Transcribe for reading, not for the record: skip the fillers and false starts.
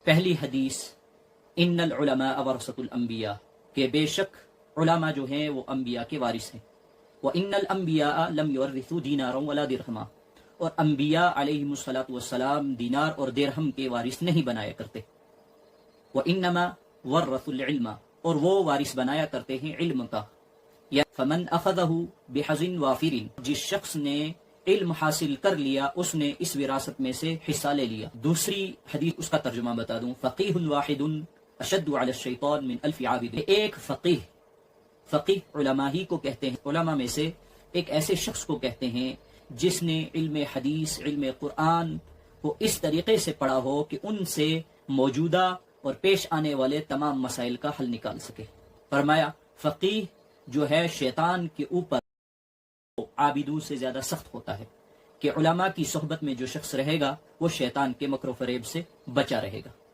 پہلی حدیث ان العلماء ورثۃ الانبیاء، کہ بے شک علماء جو ہیں وہ انبیاء کے وارث ہیں. وَإِنَّ الْأَنْبِيَاءَ لَمْ يُوَرِّثُوا دِينَارًا وَلَا دِرْهَمًا، اور انبیاء علیہم الصلاۃ والسلام دینار اور درہم کے وارث نہیں بنایا کرتے. وَإِنَّمَا وَرَّثُوا الْعِلْمَ، اور وہ وارث بنایا کرتے ہیں علم کا. یا فمن اخذه بحظ وافر، جس شخص نے علم حاصل کر لیا اس نے اس وراثت میں سے حصہ لے لیا. دوسری حدیث اس کا ترجمہ بتا دوں، فقیہ واحد اشد علی الشیطان من الف عابد. ایک فقیہ علماء ہی کو کہتے ہیں، علماء میں سے ایک ایسے شخص کو کہتے ہیں جس نے علم حدیث، علم قرآن کو اس طریقے سے پڑھا ہو کہ ان سے موجودہ اور پیش آنے والے تمام مسائل کا حل نکال سکے. فرمایا فقیہ جو ہے شیطان کے اوپر عابدوں سے زیادہ سخت ہوتا ہے، کہ علماء کی صحبت میں جو شخص رہے گا وہ شیطان کے مکر و فریب سے بچا رہے گا.